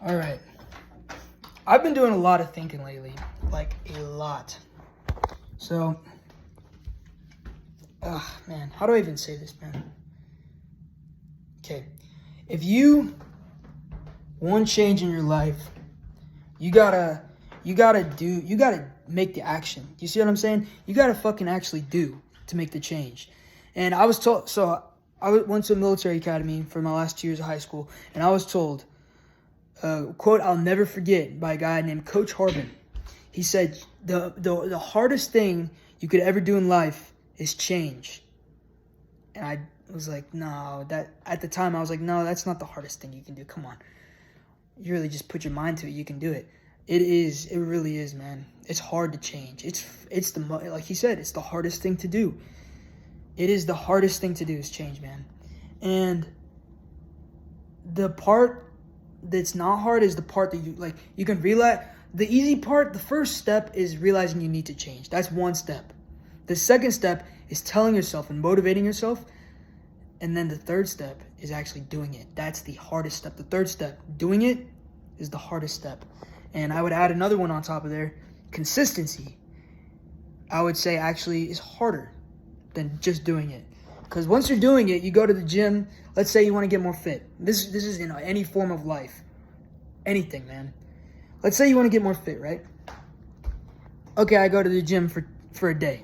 All right. I've been doing a lot of thinking lately, like a lot. So, man, how do I even say this, man? Okay, if you want change in your life, you gotta make the action. You see what I'm saying? You gotta fucking actually do to make the change. And I was told, so I went to a military academy for my last 2 years of high school, and I was told, quote I'll never forget by a guy named Coach Harbin. He said the hardest thing you could ever do in life is change. And I was like, no, that at the time I was like, no, that's not the hardest thing you can do. Come on. You really just put your mind to it, you can do it. It really is, man. It's hard to change. It's like he said, it's the hardest thing to do. It is the hardest thing to do is change, man. And the part that's not hard is the part that you can realize. The easy part, the first step is realizing you need to change. That's one step. The second step is telling yourself and motivating yourself. And then the third step is actually doing it. That's the hardest step. The third step, doing it, is the hardest step. And I would add another one on top of there. Consistency, I would say, actually is harder than just doing it. Because once you're doing it, you go to the gym. Let's say you want to get more fit. This is in any form of life. Anything, man. Let's say you want to get more fit, right? Okay, I go to the gym for a day.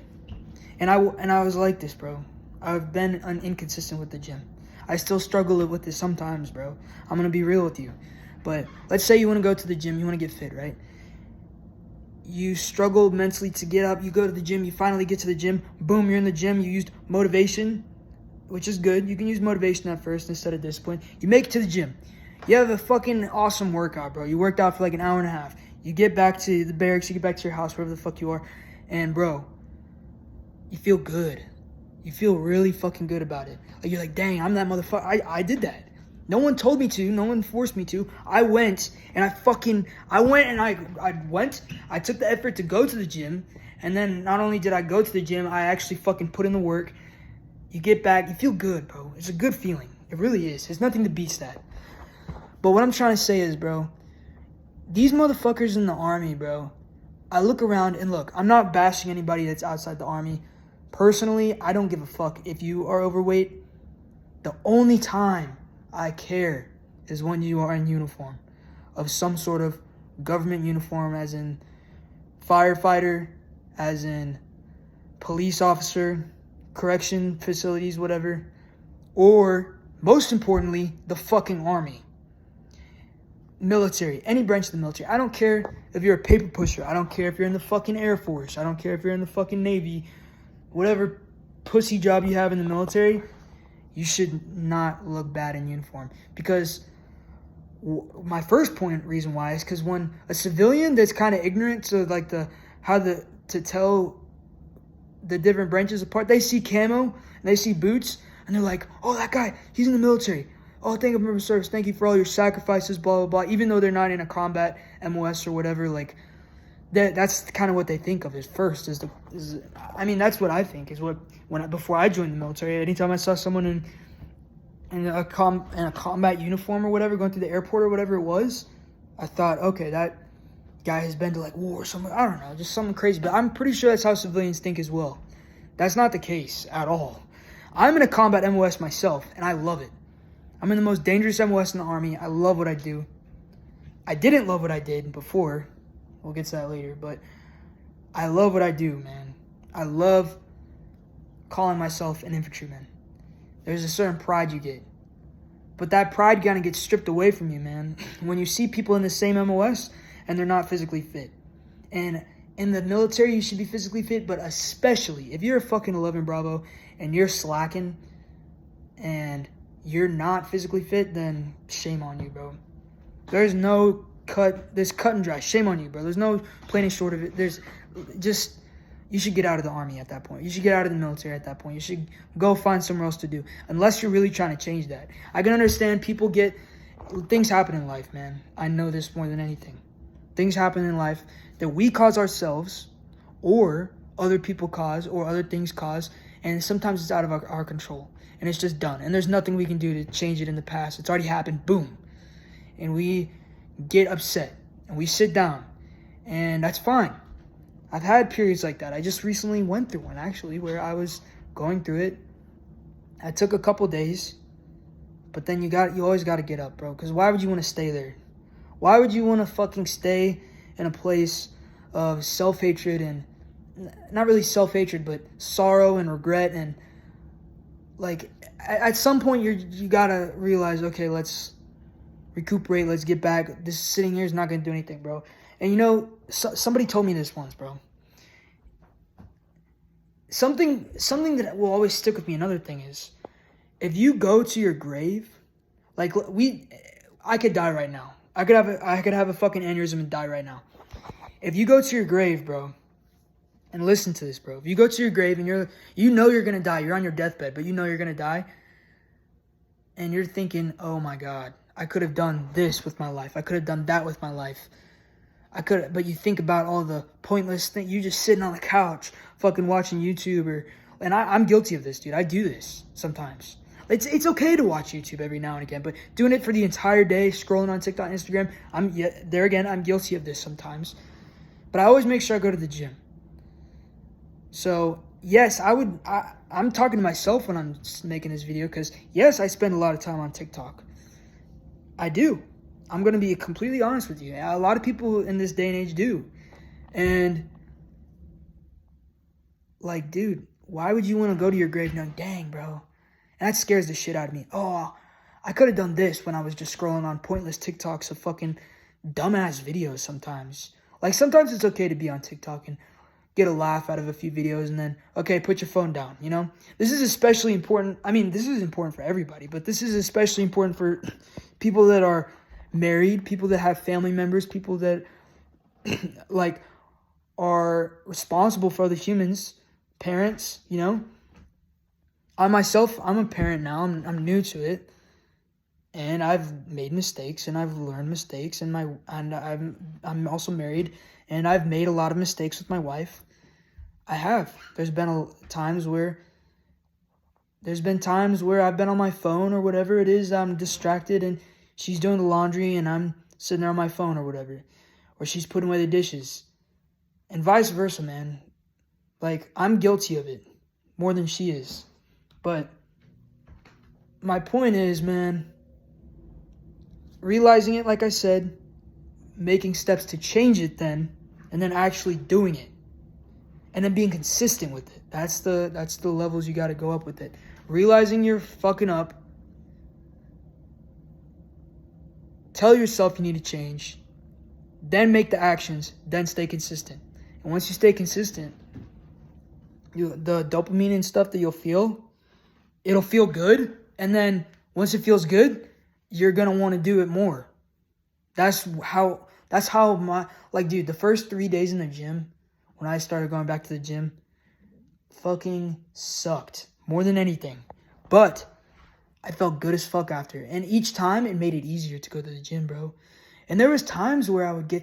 And I was like this, bro. I've been inconsistent with the gym. I still struggle with this sometimes, bro. I'm going to be real with you. But let's say you want to go to the gym. You want to get fit, right? You struggle mentally to get up. You go to the gym. You finally get to the gym. Boom, you're in the gym. You used motivation, which is good. You can use motivation at first instead of discipline. You make it to the gym. You have a fucking awesome workout, bro. You worked out for like an hour and a half. You get back to the barracks. You get back to your house, wherever the fuck you are. And, bro, you feel good. You feel really fucking good about it. Like, you're like, dang, I'm that motherfucker. I did that. No one told me to. No one forced me to. I went and I took the effort to go to the gym. And then not only did I go to the gym, I actually fucking put in the work. You get back. You feel good, bro. It's a good feeling. It really is. There's nothing to beat that. But what I'm trying to say is, bro, these motherfuckers in the army, bro, I look around and look, I'm not bashing anybody that's outside the army. Personally, I don't give a fuck if you are overweight. The only time I care is when you are in uniform of some sort of government uniform, as in firefighter, as in police officer, correction facilities, whatever, or most importantly, the fucking army. Military, any branch of the military. I don't care if you're a paper pusher. I don't care if you're in the fucking Air Force. I don't care if you're in the fucking Navy. Whatever pussy job you have in the military, you should not look bad in uniform. Because my first reason why is because when a civilian that's kind of ignorant to like to tell the different branches apart, they see camo and they see boots and they're like, oh, that guy, he's in the military. Oh, thank you for your service. Thank you for all your sacrifices, blah, blah, blah. Even though they're not in a combat MOS or whatever, like, that's kind of what they think of as first. That's what I think is before I joined the military. Anytime I saw someone in a combat uniform or whatever going through the airport or whatever it was, I thought, okay, that guy has been to like war or something. I don't know, just something crazy. But I'm pretty sure that's how civilians think as well. That's not the case at all. I'm in a combat MOS myself, and I love it. I'm in the most dangerous MOS in the Army. I love what I do. I didn't love what I did before. We'll get to that later. But I love what I do, man. I love calling myself an infantryman. There's a certain pride you get. But that pride kind of gets stripped away from you, man, when you see people in the same MOS and they're not physically fit. And in the military, you should be physically fit, but especially if you're a fucking 11 Bravo and you're slacking and you're not physically fit, then shame on you, bro. There's cut and dry. Shame on you, bro. There's no plain and short of it. You should get out of the army at that point. You should get out of the military at that point. You should go find somewhere else to do, unless you're really trying to change that. I can understand things happen in life, man. I know this more than anything. Things happen in life that we cause ourselves, or other people cause, or other things cause, and sometimes it's out of our control. And it's just done. And there's nothing we can do to change it in the past. It's already happened. Boom. And we get upset and we sit down, and that's fine. I've had periods like that. I just recently went through one, actually, where I was going through it. I took a couple days, but then you always got to get up, bro, because why would you want to stay there? Why would you want to fucking stay in a place of self-hatred and, not really self-hatred, but sorrow and regret, and like at some point you gotta realize, okay, let's recuperate, let's get back. This sitting here is not gonna do anything, bro. And you know, somebody told me this once, bro. Something that will always stick with me. Another thing is, if you go to your grave, like I could die right now. I could have a fucking aneurysm and die right now. If you go to your grave, bro, and listen to this, bro. If you go to your grave and you know you're gonna die, you're on your deathbed, but you know you're gonna die, and you're thinking, oh my God, I could have done this with my life. I could have done that with my life. But you think about all the pointless things. You just sitting on the couch, fucking watching YouTube, and I'm guilty of this, dude. I do this sometimes. It's okay to watch YouTube every now and again, but doing it for the entire day, scrolling on TikTok, Instagram, I'm guilty of this sometimes. But I always make sure I go to the gym. So yes, I'm talking to myself when I'm making this video, because yes, I spend a lot of time on TikTok. I do. I'm going to be completely honest with you. A lot of people in this day and age do. And like, dude, why would you want to go to your grave knowing, dang, bro? And that scares the shit out of me. Oh, I could have done this when I was just scrolling on pointless TikToks of fucking dumbass videos sometimes. Like, sometimes it's okay to be on TikTok and get a laugh out of a few videos and then, okay, put your phone down, you know? This is especially important. I mean, this is important for everybody, but this is especially important for people that are married, people that have family members, people that, like, are responsible for other humans, parents, you know? I myself, I'm a parent now. I'm new to it, and I've made mistakes, and I've learned mistakes, and I'm also married, and I've made a lot of mistakes with my wife. I have. There's been times where I've been on my phone or whatever it is. I'm distracted, and she's doing the laundry, and I'm sitting there on my phone or whatever, or she's putting away the dishes, and vice versa, man. Like, I'm guilty of it more than she is. But my point is, man, realizing it, like I said, making steps to change it then, and then actually doing it, and then being consistent with it. That's the levels you got to go up with it. Realizing you're fucking up, tell yourself you need to change, then make the actions, then stay consistent. And once you stay consistent, the dopamine and stuff that you'll feel, it'll feel good, and then once it feels good, you're gonna want to do it more. That's how dude, the first 3 days in the gym, when I started going back to the gym, fucking sucked more than anything. But I felt good as fuck after. And each time it made it easier to go to the gym, bro. And there was times where I would go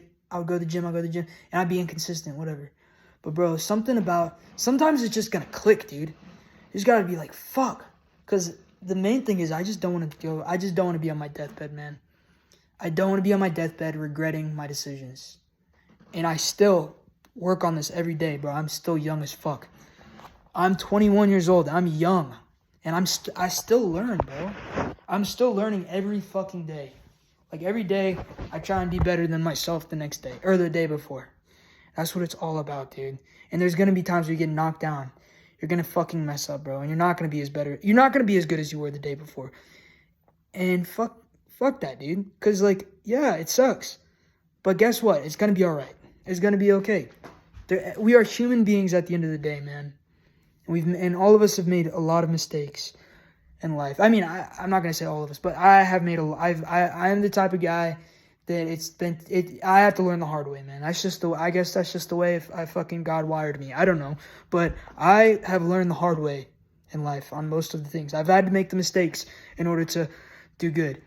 to the gym, and I'd be inconsistent, whatever. But bro, sometimes it's just gonna click, dude. You just gotta be like, fuck. Because the main thing is, I just don't want to be on my deathbed, man. I don't want to be on my deathbed regretting my decisions. And I still work on this every day, bro. I'm still young as fuck. I'm 21 years old. I'm young. And I still learn, bro. I'm still learning every fucking day. Like, every day, I try and be better than myself the next day, or the day before. That's what it's all about, dude. And there's going to be times where you get knocked down. You're going to fucking mess up, bro. And you're not going to be as good as you were the day before. And fuck that, dude. Because, like, yeah, it sucks. But guess what? It's going to be all right. It's going to be okay. We are human beings at the end of the day, man. And all of us have made a lot of mistakes in life. I mean, I'm not going to say all of us, but I have made I am the type of guy that I have to learn the hard way, man. I guess that's just the way fucking God wired me. I don't know. But I have learned the hard way in life on most of the things. I've had to make the mistakes in order to do good.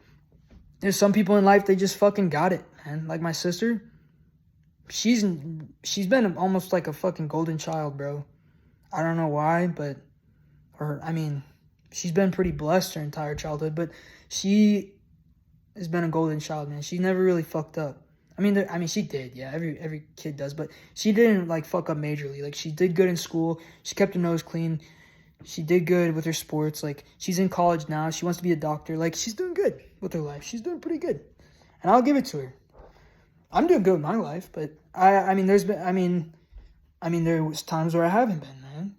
There's some people in life, they just fucking got it, man. Like my sister, she's been almost like a fucking golden child, bro. I don't know why, she's been pretty blessed her entire childhood, but she has been a golden child, man. She never really fucked up. I mean, she did, yeah. Every kid does, but she didn't like fuck up majorly. Like, she did good in school. She kept her nose clean. She did good with her sports. Like, she's in college now. She wants to be a doctor. Like, she's doing good with her life. She's doing pretty good, and I'll give it to her. I'm doing good with my life, but there was times where I haven't been, man.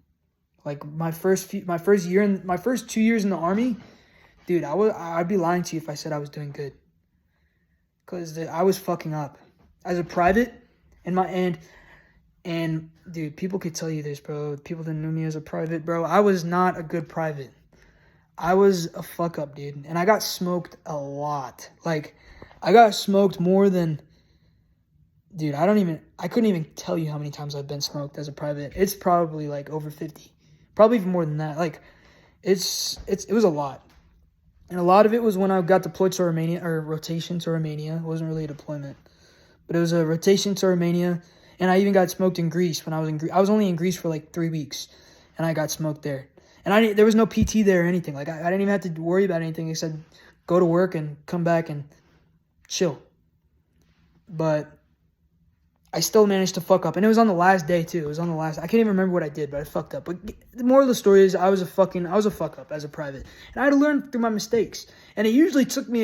Like, my first 2 years in the army, dude, I'd be lying to you if I said I was doing good. Because I was fucking up. As a private, and dude, people could tell you this, bro. People that knew me as a private, bro. I was not a good private. I was a fuck up, dude. And I got smoked a lot. Like, I got smoked more than... Dude, I couldn't even tell you how many times I've been smoked as a private. It's probably like over 50. Probably even more than that. Like, it was a lot. And a lot of it was when I got deployed to Romania, or rotation to Romania. It wasn't really a deployment. But it was a rotation to Romania. And I even got smoked in Greece when I was in Greece. I was only in Greece for like 3 weeks. And I got smoked there. And there was no PT there or anything. Like, I didn't even have to worry about anything except go to work and come back and chill. But I still managed to fuck up. And it was on the last day, too. I can't even remember what I did, but I fucked up. But the moral of the story is I was a fuck up as a private. And I had to learn through my mistakes. And it usually took me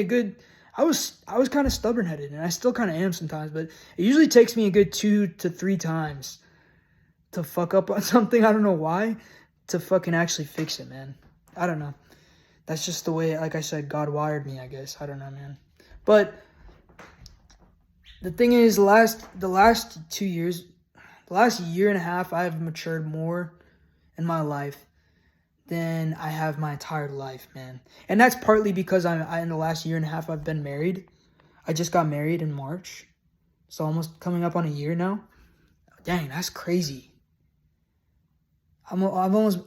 I was kind of stubborn-headed, and I still kind of am sometimes, but it usually takes me a good 2 to 3 times to fuck up on something. I don't know why. To fucking actually fix it, man. I don't know. That's just the way, like I said, God wired me, I guess. I don't know, man. But the thing is, the last 2 years, the last year and a half, I have matured more in my life than I have my entire life, man. And that's partly because I in the last year and a half, I've been married. I just got married in March. So almost coming up on a year now. Dang, that's crazy. I've almost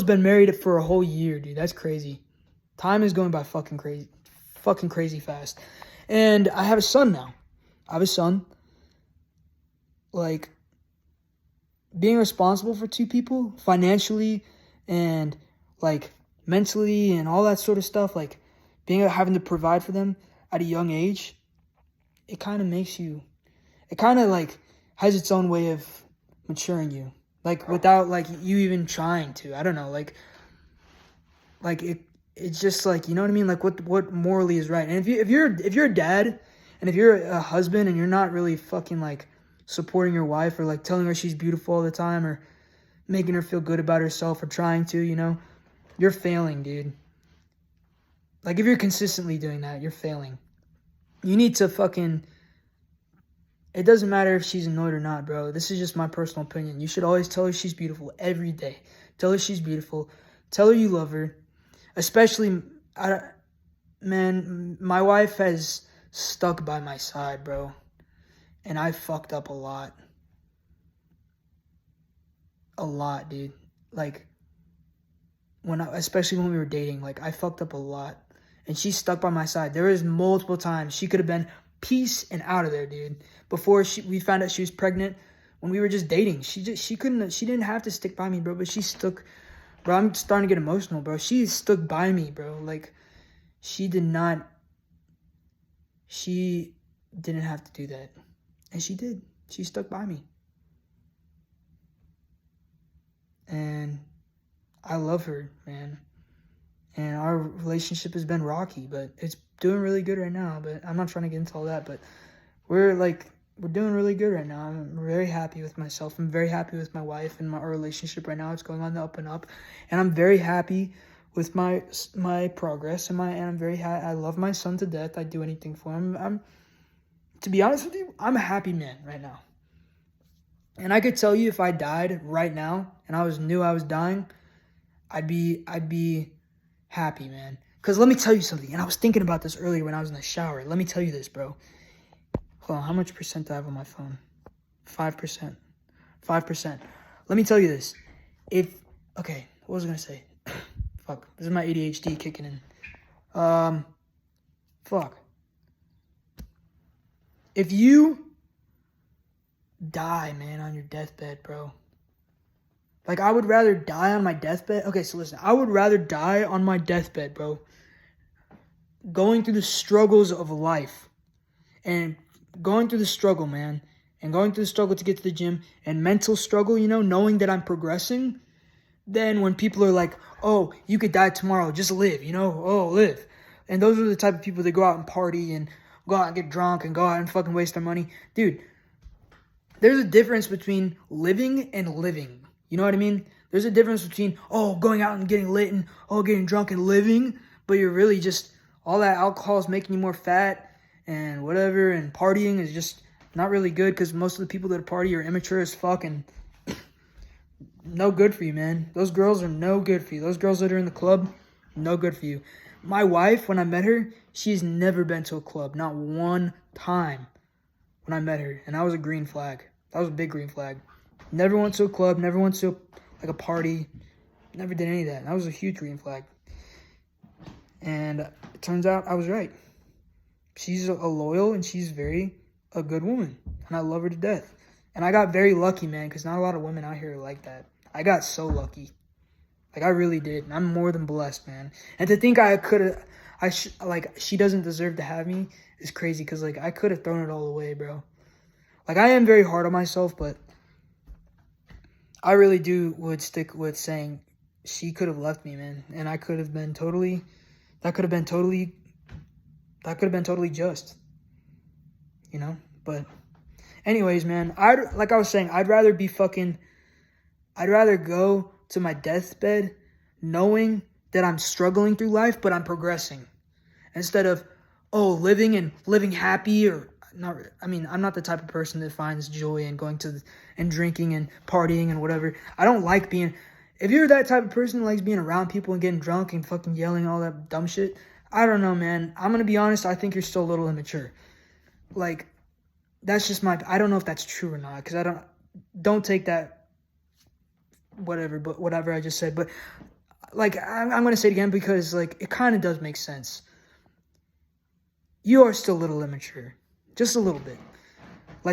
been married for a whole year, dude. That's crazy. Time is going by fucking crazy fast. And I have a son now. I have a son. Like, being responsible for 2 people financially and like mentally and all that sort of stuff, like having to provide for them at a young age, it kind of like has its own way of maturing you, like without like you even trying to. I don't know, like it's just like, you know what I mean, like what morally is right. And if you're a dad and if you're a husband and you're not really fucking like supporting your wife or like telling her she's beautiful all the time or making her feel good about herself or trying to, you know, you're failing, dude. Like, if you're consistently doing that, you're failing. You need to fucking... It doesn't matter if she's annoyed or not, bro. This is just my personal opinion. You should always tell her she's beautiful every day. Tell her she's beautiful. Tell her you love her. Especially, man, my wife has stuck by my side, bro. And I fucked up a lot. A lot, dude. Like, especially when we were dating, like, I fucked up a lot. And she stuck by my side. There was multiple times she could have been peace and out of there, dude. Before we found out she was pregnant, when we were just dating, she didn't have to stick by me, bro. But she stuck, bro. I'm starting to get emotional, bro. She stuck by me, bro. Like, she didn't have to do that, and she did. She stuck by me, and I love her, man. And our relationship has been rocky, but it's doing really good right now. But I'm not trying to get into all that, but we're doing really good right now. I'm very happy with myself. I'm very happy with my wife and our relationship right now. It's going on the up and up, and I'm very happy with my progress and I'm very I love my son to death. I'd do anything for him. I'm to be honest with you, I'm a happy man right now. And I could tell you, if I died right now and knew I was dying, I'd be happy, man. Because let me tell you something, and I was thinking about this earlier when I was in the shower. Let me tell you this, bro. Hold on, how much percent do I have on my phone? 5%. 5%. Let me tell you this. Okay, what was I going to say? Fuck, this is my ADHD kicking in. Fuck. If you die, man, on your deathbed, bro. Like, I would rather die on my deathbed. Okay, so listen. I would rather die on my deathbed, bro, going through the struggles of life and going through the struggle, man, and going through the struggle to get to the gym and mental struggle, knowing that I'm progressing, then when people are like, oh, you could die tomorrow, just live, oh, live. And those are the type of people that go out and party and go out and get drunk and go out and fucking waste their money. Dude, there's a difference between living and living. You know what I mean? There's a difference between, going out and getting lit and, getting drunk and living, but you're really just, all that alcohol is making you more fat and whatever, and partying is just not really good because most of the people that party are immature as fuck and no good for you, man. Those girls are no good for you. Those girls that are in the club, no good for you. My wife, when I met her, she's never been to a club, not one time when I met her, and that was a green flag. That was a big green flag. Never went to a club, never went to a party, never did any of that. That was a huge green flag. And it turns out I was right. She's a loyal and she's a good woman, and I love her to death. And I got very lucky, man, because not a lot of women out here are like that. I got so lucky. Like, I really did. I'm more than blessed, man. And to think she doesn't deserve to have me is crazy, because, I could have thrown it all away, bro. I am very hard on myself, but I really would stick with saying she could have left me, man. And that could have been totally just, but anyways, man, like I was saying, I'd rather go to my deathbed knowing that I'm struggling through life, but I'm progressing, instead of, living happy or not. I mean, I'm not the type of person that finds joy in going to and drinking and partying and whatever. I don't like being, if you're that type of person that likes being around people and getting drunk and fucking yelling all that dumb shit, I don't know, man. I'm going to be honest, I think you're still a little immature. That's just I don't know if that's true or not, because don't take that whatever I just said, but I'm going to say it again because it kind of does make sense. You are still a little immature, just a little bit.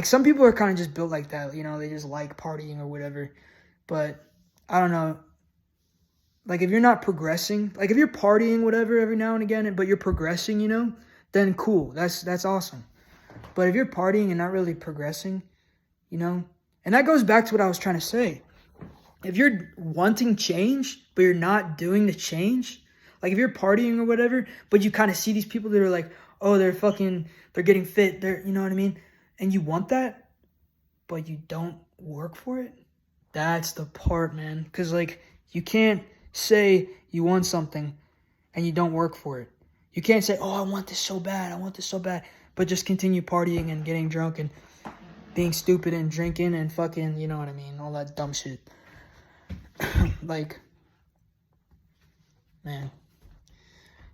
Some people are kind of just built like that, they just like partying or whatever, but I don't know. If you're not progressing, if you're partying whatever every now and again, but you're progressing, then cool, that's awesome. But if you're partying and not really progressing, and that goes back to what I was trying to say. If you're wanting change, but you're not doing the change, if you're partying or whatever, but you kind of see these people that are they're getting fit, you know what I mean? And you want that, but you don't work for it. That's the part, man. Because, you can't say you want something and you don't work for it. You can't say, I want this so bad, but just continue partying and getting drunk and being stupid and drinking and fucking, you know what I mean, all that dumb shit. Man.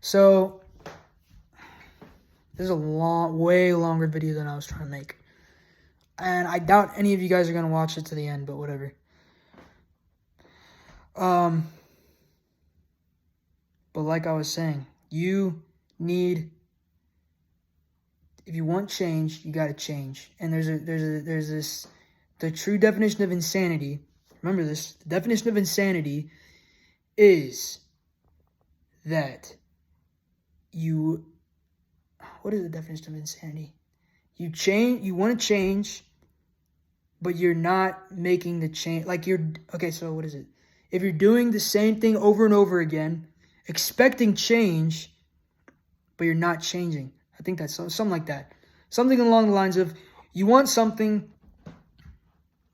So, this is a way longer video than I was trying to make. And I doubt any of you guys are going to watch it to the end, but whatever. But like I was saying, if you want change, you got to change. And the true definition of insanity. Remember this. The definition of insanity is that what is the definition of insanity? You want to change, but you're not making the change. Okay, so what is it? If you're doing the same thing over and over again, expecting change, but you're not changing. I think that's something like that. Something along the lines of, you want something,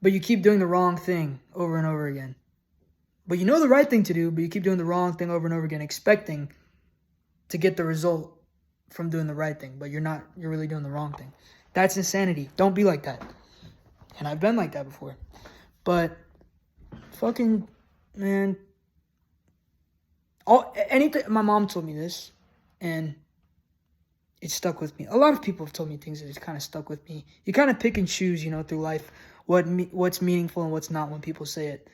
but you keep doing the wrong thing over and over again. But you know the right thing to do, but you keep doing the wrong thing over and over again, expecting to get the result from doing the right thing, but you're really doing the wrong thing. That's insanity. Don't be like that. And I've been like that before. But fucking, man, anything, my mom told me this, and it stuck with me. A lot of people have told me things that it's kind of stuck with me. You kind of pick and choose, through life, what's meaningful and what's not when people say it.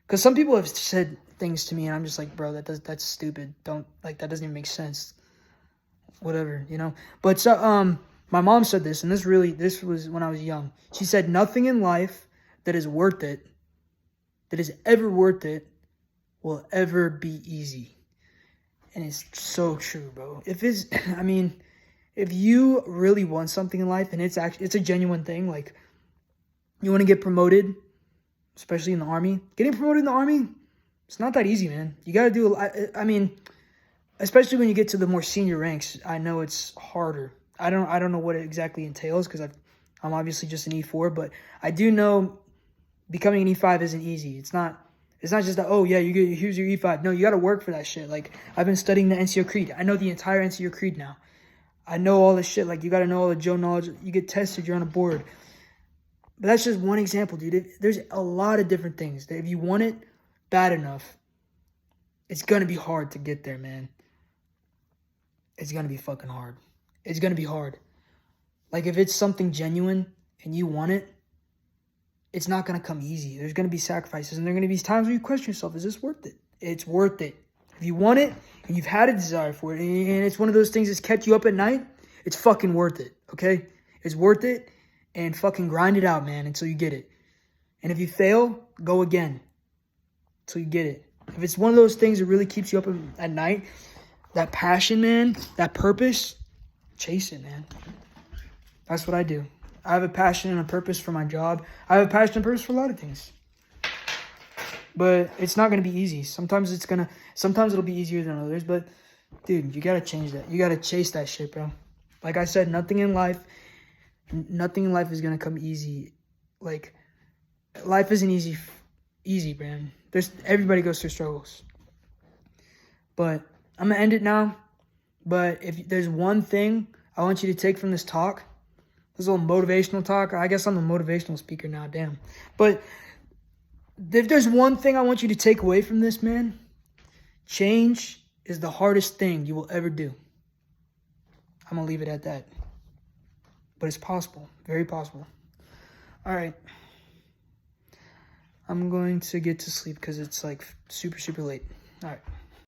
Because some people have said things to me, and I'm just like, bro, that's stupid. That doesn't even make sense. Whatever, But so, my mom said this, and this was when I was young. She said, nothing in life that is worth it, that is ever worth it, will ever be easy. And it's so true, bro. I mean, if you really want something in life and it's a genuine thing, like you want to get promoted, especially in the army, getting promoted in the army, it's not that easy, man. You got to do, I mean, especially when you get to the more senior ranks, I know it's harder. I don't know what it exactly entails because I'm obviously just an E4, but I do know becoming an E5 isn't easy. It's not just that, oh yeah, here's your E5. No, you got to work for that shit. Like, I've been studying the NCO Creed. I know the entire NCO Creed now. I know all this shit. Like, you got to know all the Joe knowledge. You get tested, you're on a board. But that's just one example, dude. There's a lot of different things that if you want it bad enough, it's going to be hard to get there, man. It's going to be fucking hard. It's going to be hard. Like, if it's something genuine and you want it, it's not going to come easy. There's going to be sacrifices, and there are going to be times where you question yourself, is this worth it? It's worth it. If you want it, and you've had a desire for it, and it's one of those things that's kept you up at night, it's fucking worth it, okay? It's worth it, and fucking grind it out, man, until you get it. And if you fail, go again until you get it. If it's one of those things that really keeps you up at night, that passion, man, that purpose, chase it, man. That's what I do. I have a passion and a purpose for my job. I have a passion and purpose for a lot of things. But it's not going to be easy. Sometimes it'll be easier than others. But, dude, you got to change that. You got to chase that shit, bro. Like I said, nothing in life is going to come easy. Like, life isn't easy, man. Everybody goes through struggles. But I'm going to end it now. But if there's one thing I want you to take from this talk, this little motivational talk. I guess I'm a motivational speaker now, damn. But if there's one thing I want you to take away from this, man, change is the hardest thing you will ever do. I'm going to leave it at that. But it's possible. Very possible. All right. I'm going to get to sleep because it's like super, super late. All right.